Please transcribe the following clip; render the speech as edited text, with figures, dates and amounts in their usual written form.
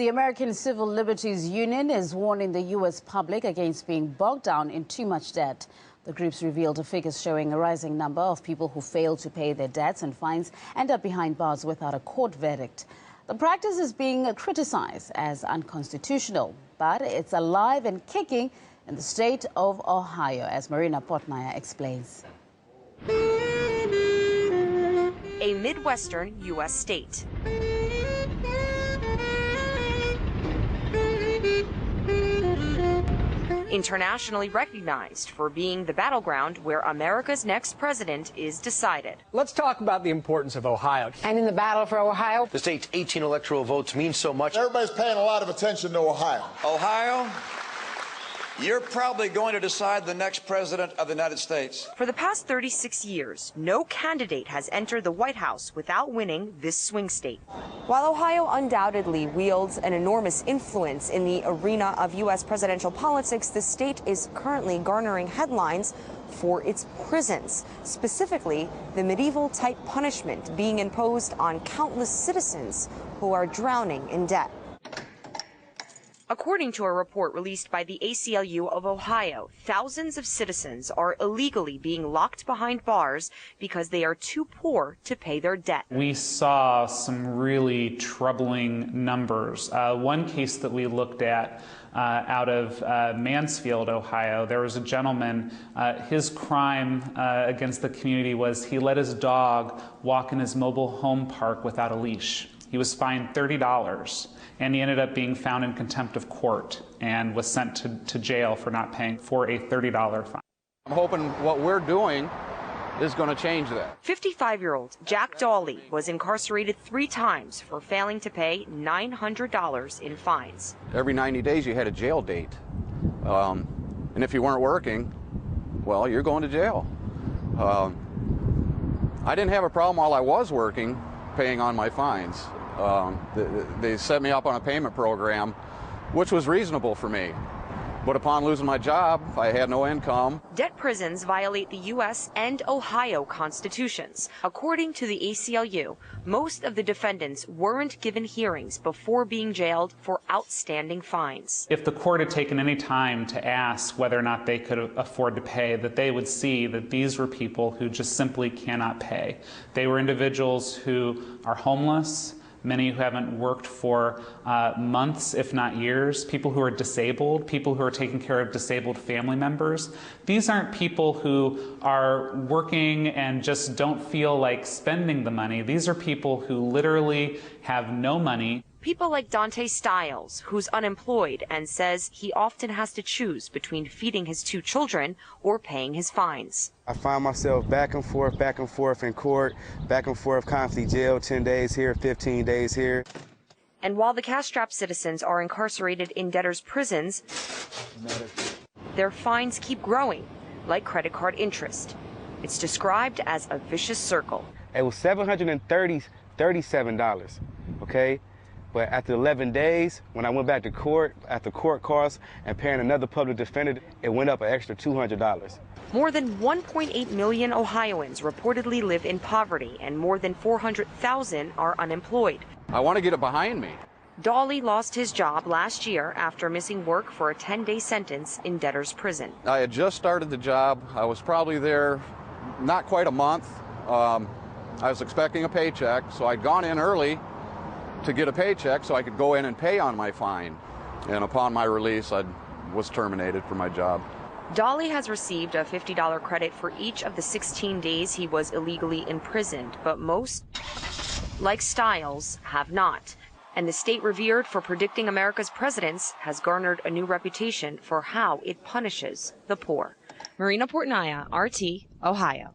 The American Civil Liberties Union is warning the U.S. public against being bogged down in too much debt. The groups revealed figures showing a rising number of people who fail to pay their debts and fines end up behind bars without a court verdict. The practice is being criticized as unconstitutional, but it's alive and kicking in the state of Ohio, as Marina Portnaya explains. A Midwestern U.S. state. Internationally recognized for being the battleground where America's next president is decided. Let's talk about the importance of Ohio. And in the battle for Ohio, the state's 18 electoral votes mean so much. Everybody's paying a lot of attention to Ohio. Ohio, you're probably going to decide the next president of the United States. For the past 36 years, no candidate has entered the White House without winning this swing state. While Ohio undoubtedly wields an enormous influence in the arena of U.S. presidential politics, the state is currently garnering headlines for its prisons, specifically the medieval-type punishment being imposed on countless citizens who are drowning in debt. According to a report released by the ACLU of Ohio, thousands of citizens are illegally being locked behind bars because they are too poor to pay their debt. We saw some really troubling numbers. One case that we looked at out of Mansfield, Ohio, there was a gentleman, his crime against the community was he let his dog walk in his mobile home park without a leash. He was fined $30, and he ended up being found in contempt of court and was sent to jail for not paying for a $30 fine. I'm hoping what we're doing is going to change that. 55-year-old Jack Dawley was incarcerated 3 times for failing to pay $900 in fines. Every 90 days you had a jail date. And if you weren't working, well, you're going to jail. I didn't have a problem while I was working paying on my fines. They set me up on a payment program, which was reasonable for me. But upon losing my job, I had no income. Debt prisons violate the U.S. and Ohio constitutions. According to the ACLU, most of the defendants weren't given hearings before being jailed for outstanding fines. If the court had taken any time to ask whether or not they could afford to pay, that they would see that these were people who just simply cannot pay. They were individuals who are homeless, many who haven't worked for months, if not years, people who are disabled, people who are taking care of disabled family members. These aren't people who are working and just don't feel like spending the money. These are people who literally have no money. People like Dante Stiles, who's unemployed and says he often has to choose between feeding his 2 children or paying his fines. I find myself back and forth in court, back and forth, constantly jail, 10 days here, 15 days here. And while the cash-strapped citizens are incarcerated in debtors' prisons, their fines keep growing, like credit card interest. It's described as a vicious circle. It was $737, okay? But after 11 days, when I went back to court, after court costs and paying another public defender, it went up an extra $200. More than 1.8 million Ohioans reportedly live in poverty, and more than 400,000 are unemployed. I want to get it behind me. Dawley lost his job last year after missing work for a 10-day sentence in debtor's prison. I had just started the job. I was probably there not quite a month. I was expecting a paycheck, so I'd gone in early to get a paycheck so I could go in and pay on my fine. And upon my release, I was terminated from my job. Dawley has received a $50 credit for each of the 16 days he was illegally imprisoned, but most, like Stiles, have not. And the state revered for predicting America's presidents has garnered a new reputation for how it punishes the poor. Marina Portnaya, RT, Ohio.